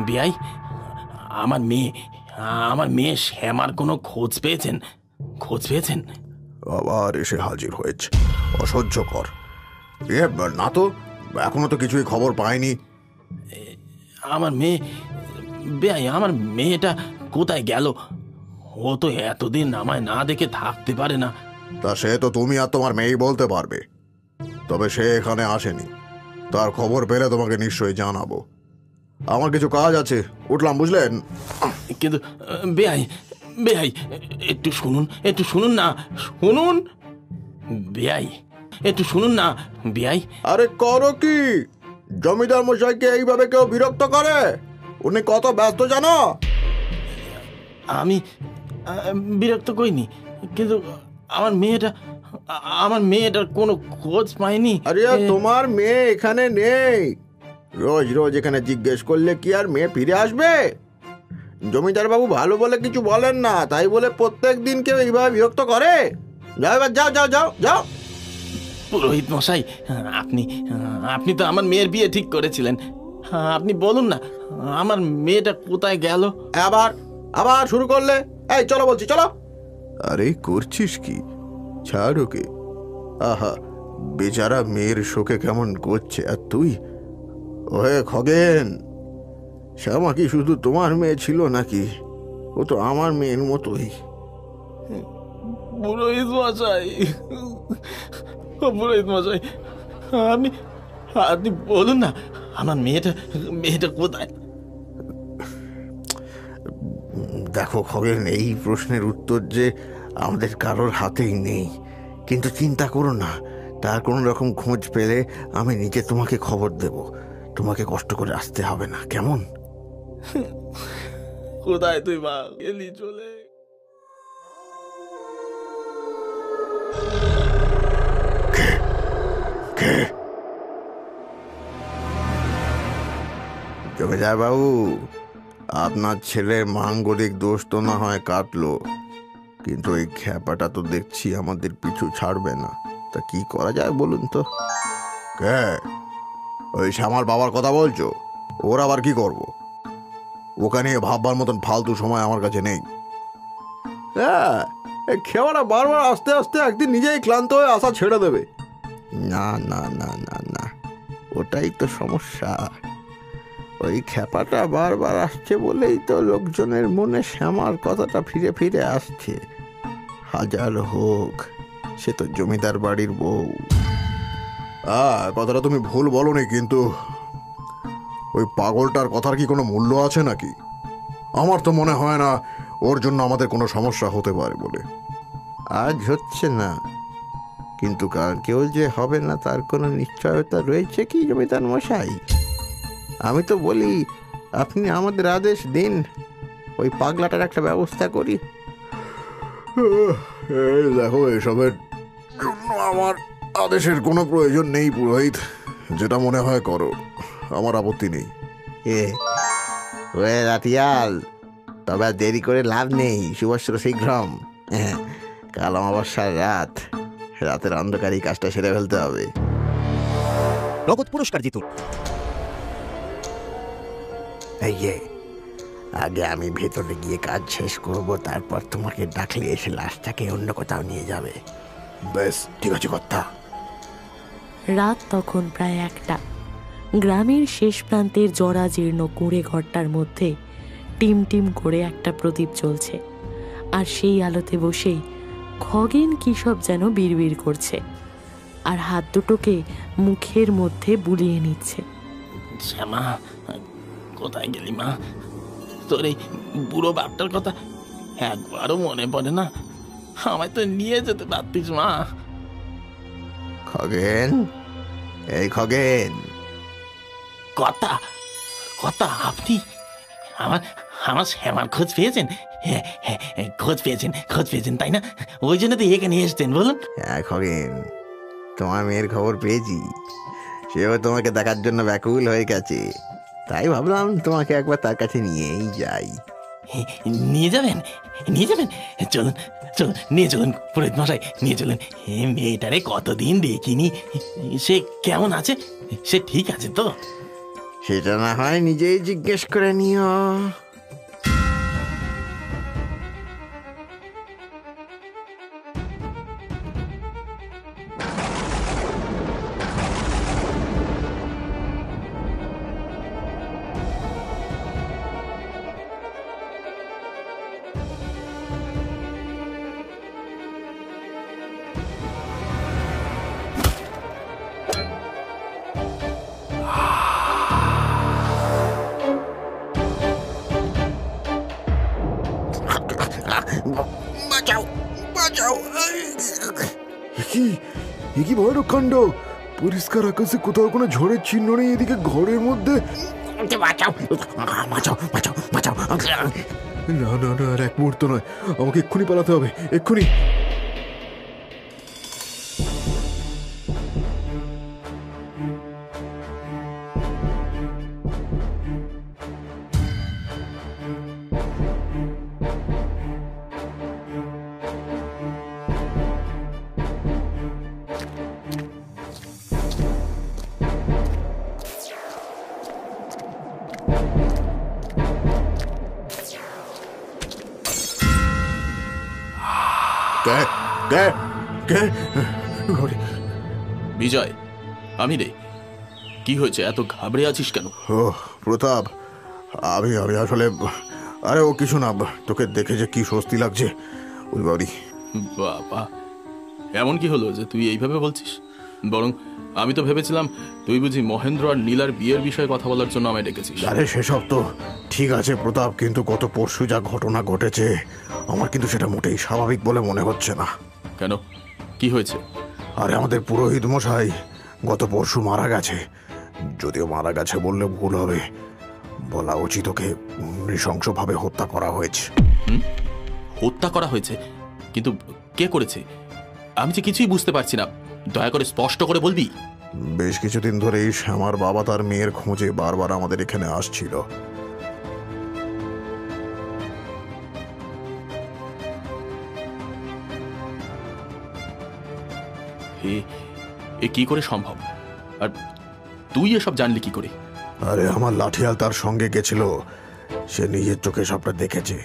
বিয়াই, আমার মেয়ে আমার মেয়ে শ্যামার কোনো খোঁজ পেয়েছেন? আবার এসে হাজির হয়েছে, অসহ্যকর। না তো, এখনো তো কিছুই খবর পাইনি। আমার মেয়ে, বেয়াই, আমার মেয়েটা কোথায় গেল? ও তো এতদিন আমায় না দেখে থাকতে পারে না। তা সে তো তুমি আর তোমার মেয়েই বলতে পারবে। তবে সে এখানে আসেনি, তার খবর পেলে তোমাকে নিশ্চয়ই জানাবো। আমার কিছু কাজ আছে, উঠলাম, বুঝলেন? কিন্তু বেয়াই, একটু শুনুন না, বেয়াই, একটু শুনুন না বেয়াই। আরে করো কি? জমিদার মশাইকে এইভাবে কেউ বিরক্ত করে? উনি কত ব্যস্ত জানো? আমি বিরক্ত করিনি, কিন্তু আমার মেয়েটার কোনো খোঁজ পাইনি। আরে তোমার মেয়ে এখানে নেই। রোজ রোজ এখানে জিজ্ঞেস করলে কি আর মেয়ে ফিরে আসবে? জমিদার বাবু ভালো বলে কিছু বলেন না, তাই বলে প্রত্যেক দিন কেউ এইভাবে বিরক্ত করে? যাও এবার, যাও যাও যাও যাও। পুরোহিত মশাই, আপনি তো আমার মেয়ের বিয়ে ঠিক করেছিলেন। আপনি বলুন না, আমার মেয়েটা কোথায় গেল? আবার আবার শুরু করলে? এই চলো বলছি, চলো। আরে করছিস কি? ছাড় ওকে। আহা, বেচারা মেয়ের শোকে কেমন করছে। আর তুই, ওহে খগেন, শ্যামা কি শুধু তোমার মেয়ে ছিল নাকি? ও তো আমার মেয়ের মতোই। পুরোহিত মশাই, আপনি বলুন না, আমার মেয়েটা কোথায়? দেখো খগেন, এই প্রশ্নের উত্তর যে আমাদের কারোর হাতেই নেই, কিন্তু চিন্তা করো না, তার কোনো রকম খোঁজ পেলে আমি নিজে তোমাকে খবর দেব। তোমাকে কষ্ট করে আসতে হবে না, কেমন? কোথায় তুই মা গেলি চলে? জমিদার বাবু, আপনার ছেলের মাঙ্গলিক দোষ তো না হয় কাটলো, কিন্তু এই খ্যাপাটা তো দেখছি আমাদের পিছু ছাড়বে না। তা কি করা যায় বলুন তো? কে? ওই শ্যামার বাবার কথা বলছো? ওর আবার কি করব? ওকে নিয়ে ভাববার মতন ফালতু সময় আমার কাছে নেই। হ্যাঁ, এই খেয়াটা বারবার আস্তে আস্তে একদিন নিজেই ক্লান্ত হয়ে আসা ছেড়ে দেবে। না না না না না, ওটাই তো সমস্যা। ওই খ্যাপাটা বারবার আসছে বলেই তো লোকজনের মনে শ্যামার কথাটা ফিরে ফিরে আসছে। হাজার হোক, সে তো জমিদার বাড়ির বউ। কথাটা তুমি ভুল বলনি, কিন্তু ওই পাগলটার কথার কি কোনো মূল্য আছে নাকি? আমার তো মনে হয় না ওর জন্য আমাদের কোনো সমস্যা হতে পারে বলে। আজ হচ্ছে না, কিন্তু কালকেও যে হবে না তার কোনো নিশ্চয়তা রয়েছে কি জমিদার মশাই? আমি তো বলি, আপনি আমাদের আদেশ দিন, ওই পাগলাটার একটা ব্যবস্থা করি। দেখো, এসবের জন্য আমার আদেশের কোনো প্রয়োজন নেই পুরোহিত। যেটা মনে হয় করো, আমার আপত্তি নেই। রাতিয়াল, তবে আর দেরি করে লাভ নেই। শুভস্র শীঘ্রম। কাল অমাবস্যার রাতের অন্ধকারই কাজটা সেরে ফেলতে হবে। নগদ পুরস্কার জিতুন। আগে আমি ভেতরে গিয়ে কাজ শেষ করব, তারপর তোমাকে ডাকলে এসে লাশটাকে অন্য কোথাও নিয়ে যাবে। বেশ, ঠিক আছে কর্তা। রাত তখন প্রায় 1টা। গ্রামের শেষ প্রান্তের জরাজীর্ণ কুঁড়ে ঘরটার মধ্যে টিম টিম করে একটা প্রদীপ জ্বলছে, আর সেই আলোতে বসেই খগেন কি সব যেন বিড়বিড় করছে, আর হাত দুটোকে মুখের মধ্যে বুলিয়ে নিচ্ছে। শ্যামা, কোথায় গেলি মা? তোর এই বুড়ো বাপটার কথা একবারও মনে পড়ে না? আমায় তো নিয়ে যেতে পারতিস মা। খগেন, এই খগেন। কথা আপনি আমার শ্যামার খোঁজ পেয়েছেন? খোঁজ পেয়েছেন তাই না? ওই জন্য তো এখানে এসছেন, বলুন। হ্যাঁ খগেন, তোমার মেয়ের খবর পেয়েছি। সেও তোমাকে দেখার জন্য ব্যাকুল হয়ে গেছে, তাই ভাবলাম তোমাকে একবার তার কাছে নিয়েই যাই। নিয়ে যাবেন? চলুন নিয়ে চলুন পুরোহিত মশাই, নিয়ে চলুন। মেয়েটারে কতদিন দেখিনি। সে কেমন আছে? সে ঠিক আছে তো? সেটা না হয় নিজেই জিজ্ঞেস করে নিও। বাঁচাও, বাঁচাও। এ কি ভয়ানক কাণ্ড! পরিষ্কার আকাশে কোথাও কোনো ঝড়ের চিহ্ন নেই, এদিকে ঘরের মধ্যে। বাঁচাও, বাঁচাও, বাঁচাও, বাঁচাও। না না না, আর এক মুহূর্ত নয়, আমাকে এক্ষুনি পালাতে হবে, এক্ষুনি। কে কে কে? ঘরে। বিজয়, আমি রে। কি হয়েছে, এত ঘাবড়ে আছিস কেন? ও প্রতাপ, আমি আমি আসলে, আরে ও কিছু না, তোকে দেখে যে কি স্বস্তি লাগছে। ওই বাড়ি। বাবা, এমন কি হলো যে তুই এইভাবে বলছিস? বরং আমি তো ভেবেছিলাম তুই বুঝি মহেন্দ্র আর নীলার বিয়ের বিষয়ে কথা বলার জন্য আমায় ডেকেছিস। আরে সেসব তো ঠিক আছে প্রতাপ, কিন্তু গত পরশু যা ঘটনা ঘটেছে আমার কিন্তু সেটা মোটেই স্বাভাবিক বলে মনে হচ্ছে না। কেন, কি হয়েছে? আরে আমাদের পুরোহিত মশাই গত পরশু মারা গেছে। যদিও মারা গেছে বললে ভুল হবে, বলা উচিত ওকে নৃশংসভাবে হত্যা করা হয়েছে। হত্যা করা হয়েছে? কিন্তু কে করেছে? আমি যে কিছুই বুঝতে পারছি না, দয়া করে স্পষ্ট করে বলবি। বেশ কিছুদিন ধরেই শ্যামার বাবা তার মেয়ের খোঁজে বারবার আমাদের এখানে আসছিল। এ কি করে সম্ভব? আর তুই এসব জানলি কি করে? আরে আমার লাঠিয়াল তার সঙ্গে গেছিল, সে নিজের চোখে সবটা দেখেছে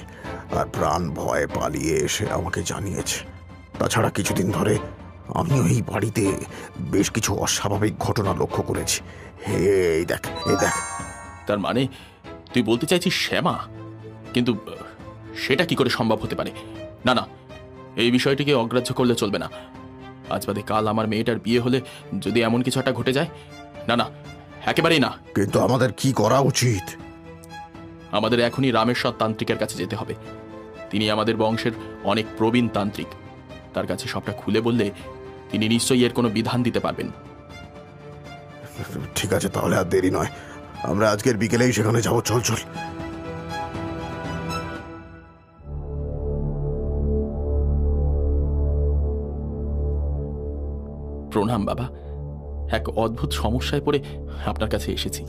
আর প্রাণ ভয়ে পালিয়ে এসে আমাকে জানিয়েছে। তাছাড়া কিছুদিন ধরে আমি ওই বাড়িতে বেশ কিছু অস্বাভাবিক ঘটনা লক্ষ্য করেছি। এই দেখ, এই দেখ। তার মানে তুই বলতে চাইছিস শ্যামা? কিন্তু সেটা কি করে সম্ভব হতে পারে? না না, এই বিষয়টিকে অগ্রাহ্য করলে চলবে না। আজ বাদে কাল আমার মেয়েটার বিয়ে হলে যদি এমন কিছু একটা ঘটে যায়, না না, একেবারেই না। কিন্তু আমাদের কি করা উচিত? আমাদের এখনই রামেশ্বর তান্ত্রিকের কাছে যেতে হবে। তিনি আমাদের বংশের অনেক প্রবীণ তান্ত্রিক। তার কাছে সবটা খুলে বললে তিনি নিশ্চয়ই এর কোনো বিধান দিতে পারবেন। ঠিক আছে, তাহলে আর দেরি নয়, আমরা আজকের বিকেলেই সেখানে যাব। চল চল। প্রণাম বাবা, এক অদ্ভুত সমস্যায় পড়ে আপনার কাছে এসেছি।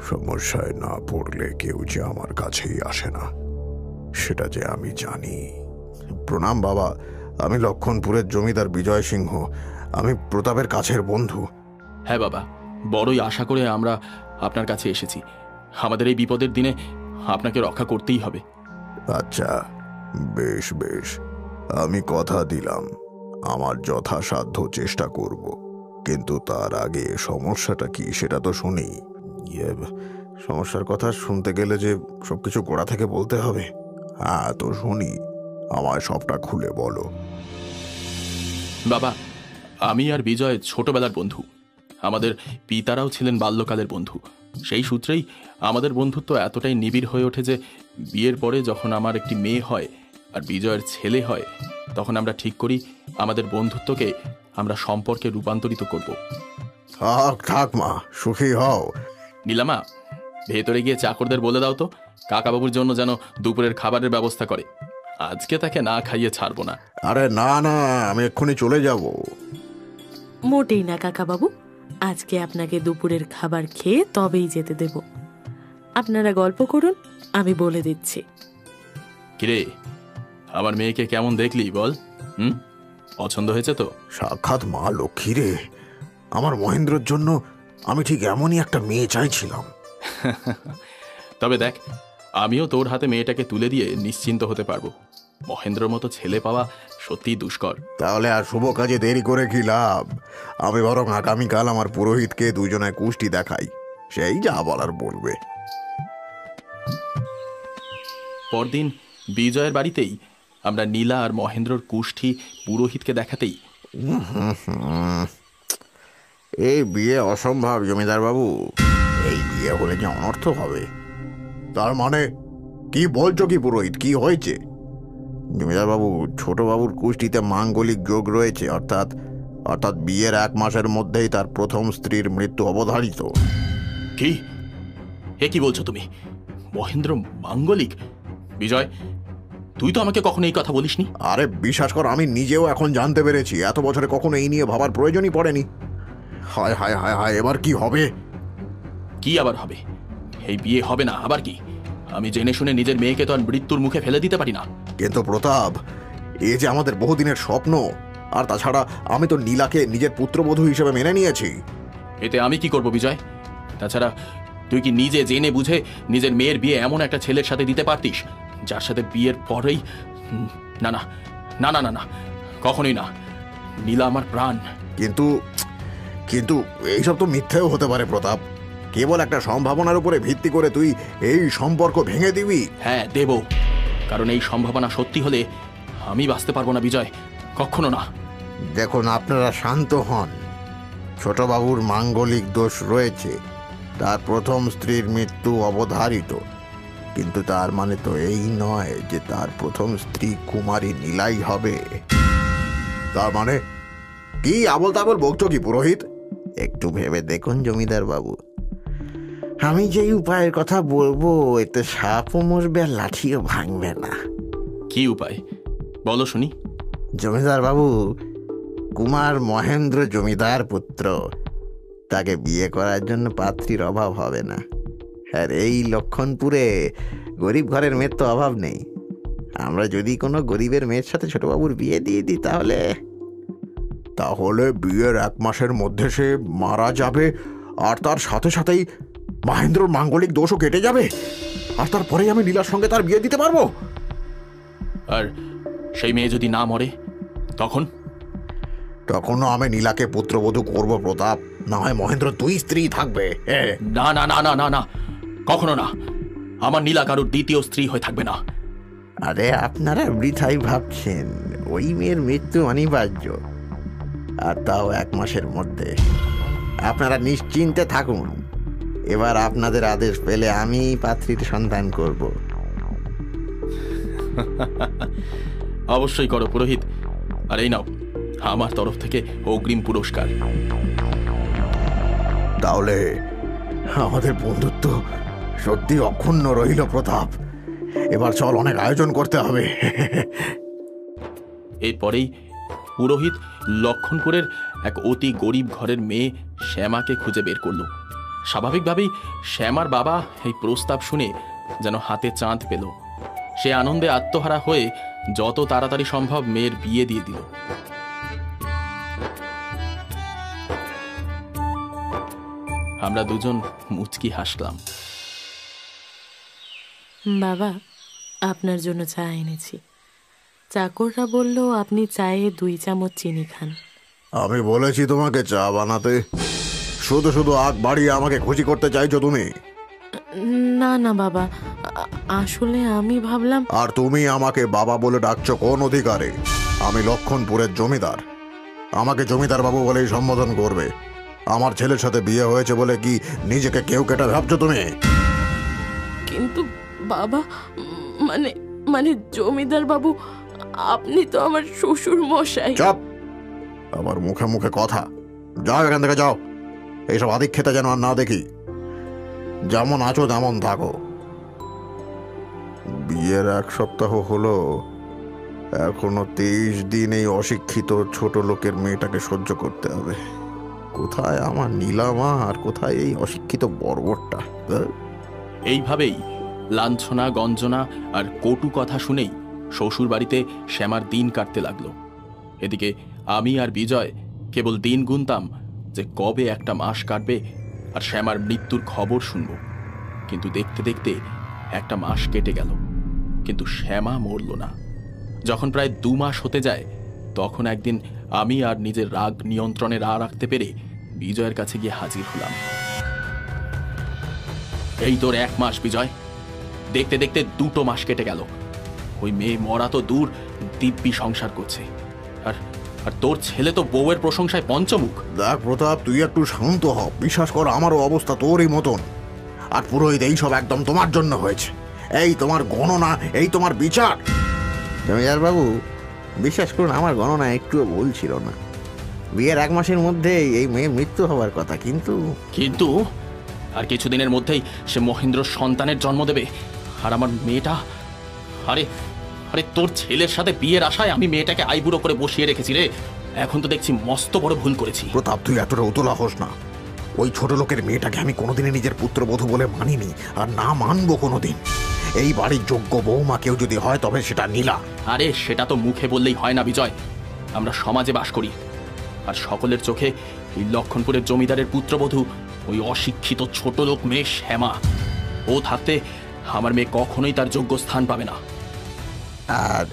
সমস্যায় না পড়লে কেউ যে আমার কাছেই আসে না, সেটা যে আমি জানি। প্রণাম বাবা, আমি লক্ষণপুরের জমিদার বিজয় সিংহ। আমি প্রতাপের কাছের বন্ধু। হ্যাঁ বাবা, বড়ই আশা করে আমরা আপনার কাছে এসেছি। আমাদের এই বিপদের দিনে আপনাকে রক্ষা করতেই হবে। আচ্ছা, বেশ বেশ, আমি কথা দিলাম আমার যথাসাধ্য চেষ্টা করব, কিন্তু তার আগে সমস্যাটা কি সেটা তো শুনি। সমস্যার কথা শুনতে গেলে যে সবকিছু গোড়া থেকে বলতে হবে? হ্যাঁ, তো শুনি, আমায় সবটা খুলে বলো। বাবা, আমি আর বিজয় ছোটবেলার বন্ধু। আমাদের পিতারাও ছিলেন বাল্যকালের বন্ধু। সেই সূত্রেই আমাদের বন্ধুত্ব এতটাই নিবিড় হয়ে ওঠে যে বিয়ের পরে যখন আমার একটি মেয়ে হয় আর বিজয়ের ছেলে হয়, তখন আমরা ঠিক করি আমাদের বন্ধুত্বকে আমরা সম্পর্কে রূপান্তরিত করব। থাক থাক মা, সুখী হও। নীলামা, ভেতরে গিয়ে চাকরদের বলে দাও তো কাকাবাবুর জন্য যেন দুপুরের খাবারের ব্যবস্থা করে। আজকে তাকে না খাইয়ে ছাড়বো না। আরে না না, আমি এক্ষুনি চলে যাব। মোটেই না কাকাবাবু, আজকে আপনাকে দুপুরের খাবার খেয়ে তবেই যেতে দেব। আপনারা গল্প করুন, আমি বলে দিচ্ছি। কিরে, আমার মেয়েকে কেমন দেখলি বল? পছন্দ হয়েছে তো? সাক্ষাৎ মা লক্ষ্মী রে, আমার মহেন্দ্রর জন্য আমি ঠিক এমনই একটা মেয়ে চাইছিলাম। তবে দেখ, আমিও তোর হাতে মেয়েটাকে তুলে দিয়ে নিশ্চিন্ত হতে পারবো। মহেন্দ্রর মতো ছেলে পাওয়া সত্যিই দুষ্কর। তাহলে আর শুভ কাজে দেরি করে কি লাভ? আমি বরং আগামীকাল আমার পুরোহিতকে দুজনে কুষ্টি দেখাই, সেই যা বলার বলবে। পরদিন বিজয়ের বাড়িতেই আমরা নীলা আর মহেন্দ্রর কুষ্ঠি পুরোহিতকে দেখাতেই, এই বিয়ে অসম্ভব জমিদার বাবু, এই বিয়ে হলে যে অনর্থ হবে। তার মানে কি বলছো কি পুরোহিত, কি হয়েছে? জমিদার বাবু, ছোট বাবুর কুষ্টিতে মাঙ্গলিক যোগ রয়েছে, অর্থাৎ অর্থাৎ বিয়ের 1 মাসের মধ্যেই তার প্রথম স্ত্রীর মৃত্যু অবধারিত। কি এ কি বলছো তুমি? মহেন্দ্র মাঙ্গলিক? বিজয়, তুই তো আমাকে কখনো এই কথা বলিসনি। আরে বিশ্বাস কর, আমি নিজেও এখন জানতে পেরেছি। এত বছরে কখনো এই নিয়ে ভাবার প্রয়োজনই পড়েনি। হায় হায় হায় হায়, এবার কি হবে? কি আবার হবে? এই বিয়ে হবে না আবার কি? আমি জেনে শুনে নিজের মেয়েকে তো আর মৃত্যুর মুখে ফেলে দিতে পারি না। কিন্তু প্রতাপ, এ যে আমাদের বহুদিনের স্বপ্ন, আর তাছাড়া আমি তো নীলাকে নিজের পুত্রবধূ হিসেবে মেনে নিয়েছি। এতে আমি কি করব বিজয়? তাছাড়া তুই কি নিজে জেনে বুঝে নিজের মেয়ের বিয়ে এমন একটা ছেলের সাথে দিতে পারতিস যার সাথে বিয়ের পরেই? না না না না না না, কখনোই না। নীলা আমার প্রাণ। কিন্তু কিন্তু এইসব তো মিথ্যেও হতে পারে প্রতাপ। কেবল একটা সম্ভাবনার উপরে ভিত্তি করে তুই এই সম্পর্ক ভেঙে দিবি? হ্যাঁ দেব, কারণ এই সম্ভাবনা সত্যি হলে আমি বাঁচতে পারবো না বিজয়, কখনো না। দেখুন, আপনারা শান্ত হন। ছোটবাবুর মাঙ্গলিক দোষ রয়েছে, তার প্রথম স্ত্রীর মৃত্যু অবধারিত, কিন্তু তার মানে তো এই নয় যে তার প্রথম স্ত্রী কুমারী নীলাই হবে। তার মানে কি আবল তাবল বকছো কি পুরোহিত? একটু ভেবে দেখুন জমিদার বাবু, আমি যেই উপায়ের কথা বলবো এতে সাপও মরবে আর লাঠিও ভাঙবে না। কি উপায় বলো শুনি। জমিদার বাবু, কুমার মহেন্দ্র জমিদার পুত্র, তাকে বিয়ে করার জন্য পাত্রীর অভাব হবে না। আর এই লক্ষণপুরে গরিব ঘরের মেয়ের তো অভাব নেই। আমরা যদি কোনো গরিবের মেয়ের সাথে ছোটবাবুর বিয়ে দিয়ে দিই তাহলে বিয়ের 1 মাসের মধ্যে সে মারা যাবে, আর তার সাথে সাথেই মহেন্দ্রর মাঙ্গলিক দোষও কেটে যাবে, আর তারপরেই আমি নীলার সঙ্গে তার বিয়ে দিতে পারবো। আর সেই মেয়ে যদি না মরে তখনও আমি নীলাকে পুত্রবধূ করব প্রতাপ। না হয় মহেন্দ্র 2 স্ত্রী থাকবে। না না না না না না, কখনো না। আমার নীলা কারোর দ্বিতীয় স্ত্রী হয়ে থাকবে না। আরে আপনারা বৃথাই ভাবছেন, ওই মেয়ের মৃত্যু অনিবার্য, আর তাও 1 মাসের মধ্যে। আপনারা নিশ্চিন্তে থাকুন, এবার আপনাদের আদেশ পেলে আমি পাত্রীর সন্ধান করব। অবশ্যই করো পুরোহিত, আর এই নাও আমার তরফ থেকে অগ্রিম পুরস্কার। তাহলে আমাদের বন্ধুত্ব সত্যি অক্ষুণ্ণ রইল প্রতাপ। এবার চল, অনেক আয়োজন করতে হবে। এরপরেই পুরোহিত লক্ষণপুরের এক অতি গরিব ঘরের মেয়ে শ্যামাকে খুঁজে বের করল। স্বাভাবিকভাবেই শ্যামার বাবা এই প্রস্তাব শুনে যেন হাতে চাঁদ পেল। সে আনন্দে আত্মহারা হয়ে যত তাড়াতাড়ি সম্ভব মেয়ের বিয়ে দিয়ে দিল। আমরা দুজন মুচকি হাসলাম। বাবা, আপনার জন্য চা এনেছি। চাকররা বলল আপনি চায়ে 2 চামচ চিনি খান। আমি বলেছি তোমাকে চা বানাতে, শুধু শুধু আগ বাড়িয়ে আমাকে খুশি করতে চাইছো তুমি? না না বাবা, আসলে আমি ভাবলাম। আর তুমি আমাকে বাবা বলে ডাকছো কোন অধিকারে? আমি লক্ষণপুরের জমিদার, আমাকে জমিদার বাবু বলেই সম্বোধন করবে। আমার ছেলের সাথে বিয়ে হয়েছে বলে কি নিজেকে কেউ কেটে ভাবছো তুমি? কিন্তু বাবা, মানে জমিদার বাবু, আপনি তো আমার শ্বশুর মশাই। চুপ! আমার মুখে মুখে কথা। যাও এখান থেকে, যাও। এইসব আদিক্ষেতা যেন আর না দেখি। যেমন আছো তেমন থাকো। বিয়ের 1 সপ্তাহ হলো, এখনো 23 দিন এই অশিক্ষিত ছোট লোকের মেয়েটাকে সহ্য করতে হবে। কোথায় আমার নীলামা, আর কোথায় এই অশিক্ষিত বর্বরটা? এইভাবেই লাঞ্ছনা, গঞ্জনা আর কটু কথা শুনেই শ্বশুর বাড়িতে শ্যামার দিন কাটতে লাগলো। এদিকে আমি আর বিজয় কেবল দিন গুনতাম যে কবে একটা মাস কাটবে আর শ্যামার মৃত্যুর খবর শুনব। কিন্তু দেখতে দেখতে একটা মাস কেটে গেল, কিন্তু শ্যামা মরল না। যখন প্রায় 2 মাস হতে যায়, তখন একদিন আমি আর নিজের রাগ নিয়ন্ত্রণে না রাখতে পেরে বিজয়ের কাছে গিয়ে হাজির হলাম। এই তোর 1 মাস বিজয়। দেখতে দেখতে 2 মাস কেটে গেল। ওই মেয়ে মরা তো দূর, দিব্যি সংসার করছে। আর তোর ছেলে তো বউয়ের প্রশংসায় পঞ্চমুখ। দেখ প্রতাপ, তুই একটু শান্ত হ। বিশ্বাস কর, আমারও অবস্থা তোরই মতন। আর পুরোহিত, এই সব একদম তোমার জন্য হয়েছে। এই তোমার গণনা, এই তোমার বিচার। জমিদার বাবু, বিশ্বাস করুন, আমার গণনা একটুও ভুল ছিল না। বিয়ের 1 মাসের মধ্যেই এই মেয়ের মৃত্যু হওয়ার কথা, কিন্তু আর কিছুদিনের মধ্যেই সে মহেন্দ্র সন্তানের জন্ম দেবে। আর আমার মেয়েটা, আরে আরে তোর ছেলের সাথে বিয়ের আশায় আমি মেয়েটাকে আইবুড়ো করে বসিয়ে রেখেছি রে। এখন তো দেখছি মস্ত বড় ভুল করেছি। প্রতাপ, তুই এতটা উতলা হোস না। ওই ছোট লোকের মেয়েটাকে আমি কোনোদিনই নিজের পুত্রবধূ বলে মানিনি, আর না মানবো কোনোদিন। এই বাড়ির যোগ্য বৌমা কেউ যদি হয়, তবে সেটা নীলা। আরে সেটা তো মুখে বললেই হয় না বিজয়। আমরা সমাজে বাস করি, আর সকলের চোখে এই লক্ষণপুরের জমিদারের পুত্রবধূ ওই অশিক্ষিত ছোট লোক মেয়ে শ্যামা। ও থাকতে আমার মেয়ে কখনোই তার যোগ্য স্থান পাবে না। আর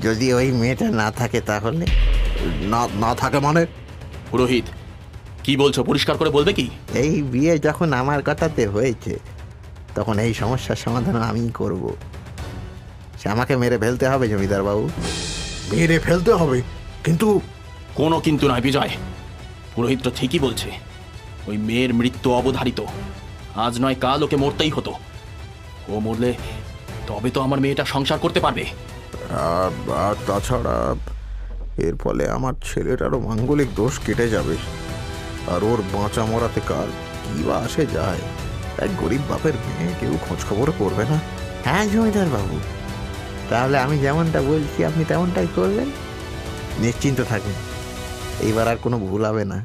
যদি ওই মেয়েটা না থাকে, তাহলে না থাকে মানে? পুরোহিত, কি বলছো? পরিষ্কার করে বলবে কি? এই বিয়ে যখন আমার কথাতে হয়েছে, তখন এই সমস্যার সমাধান আমিই করব। শ্যামাকে মেরে ফেলতে হবে জমিদার বাবু, মেরে ফেলতে হবে। কিন্তু কোনো কিন্তু নয় বিজয়। পুরোহিত তো ঠিকই বলছে। ওই মেয়ের মৃত্যু অবধারিত। আজ নয় কাল ওকে মরতেই হতো। ও মরলে তবে তো আমার মেয়েটা সংসার করতে পারবে। আর তাছাড়া এর ফলে আমার ছেলেটারও মাঙ্গলিক দোষ কেটে যাবে। আর ওর বাঁচা মরাতে কাল কি বা আসে যায়? এক গরিব বাপের মেয়ে কেউ খোঁজ খবর করবে না। হ্যাঁ জমিদার বাবু, তাহলে আমি যেমনটা বলছি আপনি তেমনটাই করবেন। নিশ্চিন্ত থাকুন, এইবার আর কোনো ভুল হবে না।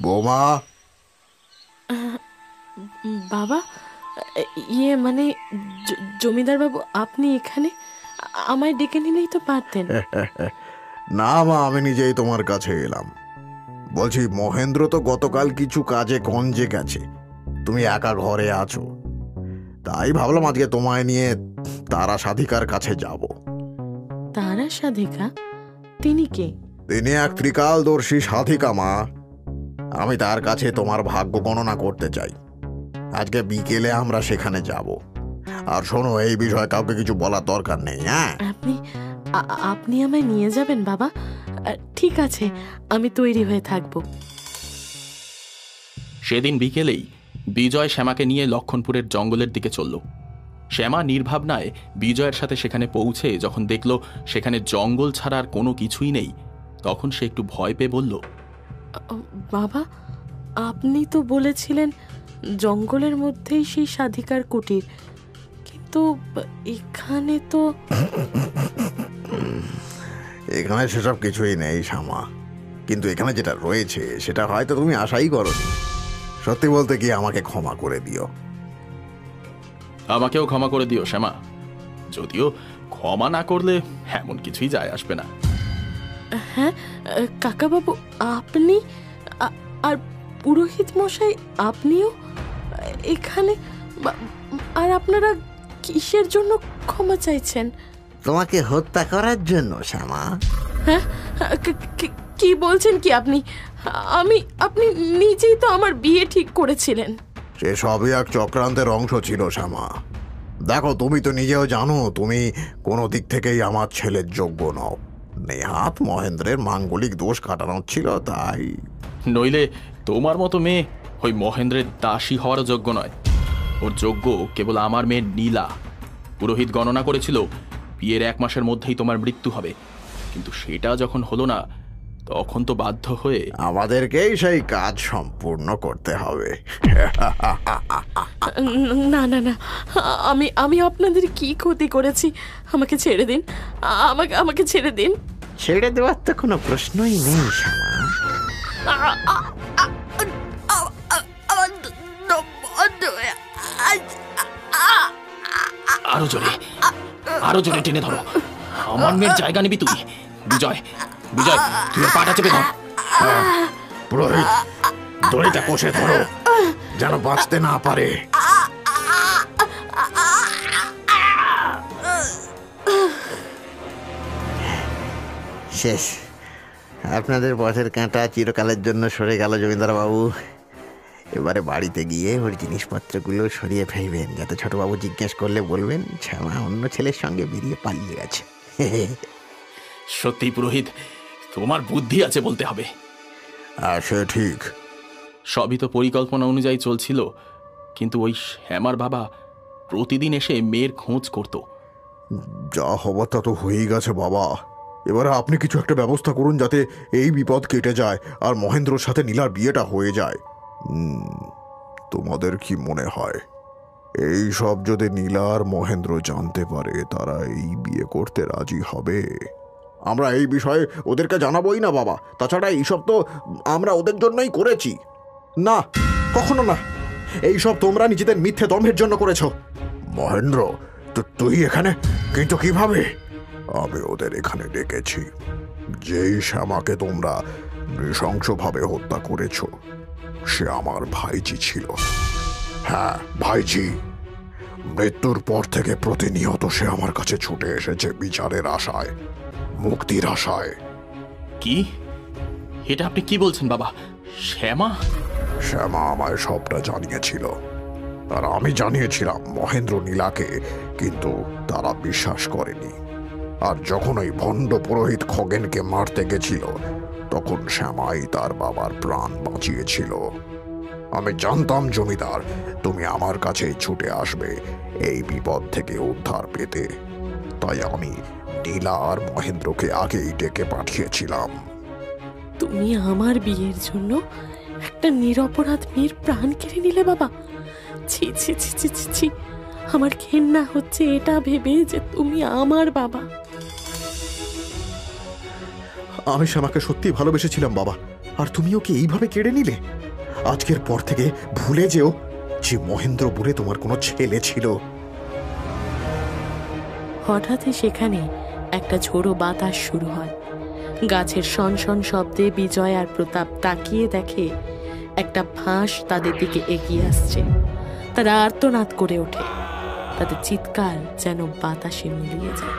বোমা, বাবা, ইয়ে মানে জমিদার বাবু, আপনি এখানে? আমায় ডেকে নিলেই তো পারতেন। না মা, আমি নিজেই তোমার কাছে এলাম। বলছি, মহেন্দ্র তো গতকাল কিছু কাজে গঞ্জে গেছে, তুমি একা ঘরে আছো। তাই ভাবলাম আজকে তোমায় নিয়ে তারা সাধিকার কাছে যাব। তারা সাধিকা? তিনি কে? তিনি এক ত্রিকালদর্শী সাধিকা মা। আমি তার কাছে তোমার ভাগ্য গণনা করতে চাই। আজকে বিকেলে আমরা সেখানে যাব। আর শোনো, এই বিষয়ে কাউকে কিছু বলার দরকার নেই। হ্যাঁ, আপনি আমায় নিয়ে যাবেন বাবা? ঠিক আছে, আমি তৈরি হয়ে থাকব। সেদিন বিকেলেই বিজয় শ্যামাকে নিয়ে লক্ষণপুরের জঙ্গলের দিকে চলল। শ্যামা নির্ভাবনায় বিজয়ের সাথে সেখানে পৌঁছে যখন দেখল সেখানে জঙ্গল ছাড়া আর কোনো কিছুই নেই, তখন সে একটু ভয় পেয়ে বলল, বাবা, আপনি তো বলেছিলেন জঙ্গলের মধ্যেই সেই সাধিকার কুটির, কিন্তু এখানে তো এখানে সেসব কিছুই নেই শ্যামা। কিন্তু এখানে যেটা রয়েছে সেটা হয়তো তুমি আশাই করোনি। সত্যি বলতে কি, আমাকে ক্ষমা করে দিও। আমাকেও ক্ষমা করে দিও শ্যামা। যদিও ক্ষমা না করলে এমন কিছুই যায় আসবে না। হ্যাঁ কাকাবাবু, আপনি আর পুরোহিত মশাই, আপনিও এখানে? আর আপনারা কিসের জন্য ক্ষমা চাইছেন? তোমাকে হত্যা করার জন্য শ্যামা। হ্যাঁ, কি বলছেন কি আপনি? আপনি নিজেই তো আমার বিয়ে ঠিক করেছিলেন। সে সবই এক চক্রান্তের অংশ ছিল শ্যামা। দেখো, তুমি তো নিজেও জানো তুমি কোনো দিক থেকেই আমার ছেলের যোগ্য নও। নেহাত মহেন্দ্রের মাঙ্গলিক দোষ কাটানোর ছিল, তাই। নইলে তোমার মতো মেয়ে ওই মহেন্দ্রের দাসী হওয়ারও যোগ্য নয়। ওর যোগ্য কেবল আমার মেয়ে নীলা। পুরোহিত গণনা করেছিল বিয়ের 1 মাসের মধ্যেই তোমার মৃত্যু হবে, কিন্তু সেটা যখন হলো না, তখন তো বাধ্য হয়ে আমাদেরকেই সেই কাজ সম্পূর্ণ করতে হবে। না না না, আমি আপনাদের কি ক্ষতি করেছি? আমাকে ছেড়ে দিন, আমাকে ছেড়ে দিন। ছেড়ে দেওয়ার তো কোনো প্রশ্নই নেই শ্যামা। আরো জোরে টেনে ধরো। আমার মেয়ের জায়গা নিবি তুই? বিজয়, বিজয়, তুই পাটা চেপে ধর। পুরোহিত, দড়িটা কষে ধরো, যেন বাঁচতে না পারে। শেষ, আপনাদের পথের কাঁটা চিরকালের জন্য সরে গেল জমিদার বাবু। এবারে বাড়িতে গিয়ে ওর জিনিসপত্রগুলো সরিয়ে ফেলবেন, যাতে ছোটবাবু জিজ্ঞেস করলে বলবেন শ্যামা অন্য ছেলের সঙ্গে বেরিয়ে পালিয়ে গেছে। সত্যি পুরোহিত, তোমার বুদ্ধি আছে বলতে হবে। সে ঠিক। সবই তো পরিকল্পনা অনুযায়ী চলছিল, কিন্তু ওই শ্যামার বাবা প্রতিদিন এসে মেয়ের খোঁজ করত। যা হবার তা তো হয়েই গেছে বাবা। এবারে আপনি কিছু একটা ব্যবস্থা করুন যাতে এই বিপদ কেটে যায় আর মহেন্দ্রর সাথে নীলার বিয়েটা হয়ে যায়। তোমাদের কি মনে হয় এই সব যদি নীলা আর মহেন্দ্র জানতে পারে তারা এই বিয়ে করতে রাজি হবে? আমরা এই বিষয়ে ওদেরকে জানাবোই না বাবা। তাছাড়া এইসব তো আমরা ওদের জন্যই করেছি। না, কখনো না। এইসব তোমরা নিজেদের মিথ্যে দম্ভের জন্য করেছো। মহেন্দ্র, তুই এখানে? কিন্তু কিভাবে? আমি ওদের এখানে ডেকেছি। যেই শ্যামাকে তোমরা নৃশংসভাবে হত্যা করেছো সে আমার ভাইজি ছিল। হ্যাঁ, ভাইজি। মৃত্যুর পর থেকে প্রতিনিয়ত সে আমার কাছে ছুটে এসেছে বিচারের আশায়, মুক্তির আশায়। কি? এটা আপনি কি বলছেন বাবা? শ্যামা? শ্যামা আমায় সবটা জানিয়েছিল, আর আমি জানিয়েছিলাম মহেন্দ্র নীলাকে, কিন্তু তারা বিশ্বাস করেনি। আর যখন ওই ভণ্ড পুরোহিত খগেনকে মারতে গেছিল তখন শ্যামাই তার বাবার প্রাণ বাঁচিয়েছিল। আমি জানতাম জমিদার তুমি আমার কাছে ছুটে আসবে এই বিপদ থেকে উদ্ধার পেতে, তাই আমি নীলা আর মহেন্দ্রকে আগেই ডেকে পাঠিয়েছিলাম। তুমি আমার বিয়ের জন্য একটা নিরপরাধ মেয়ের প্রাণ কেড়ে নিলে বাবা। ছি ছি ছি ছি ছি ছি, আমার ঘেন্না হচ্ছে এটা ভেবে যে তুমি আমার বাবা। আমি শ্যামাকে সত্যি ভালোবেসেছিলাম বাবা, আর তুমিও কি এইভাবে কেড়ে নিলে? আজকের পর থেকে ভুলে যেও যে মহেন্দ্র বলে তোমার কোনো ছেলে ছিল। হঠাৎই সেখানে একটা ঝোড়ো বাতাস শুরু হয়। গাছের শনশন শব্দে বিজয় আর প্রতাপ তাকিয়ে দেখে একটা ফাঁস তাদের দিকে এগিয়ে আসছে। তারা আর্তনাদ করে ওঠে, তাদের চিৎকার যেন বাতাসে মিলিয়ে যায়।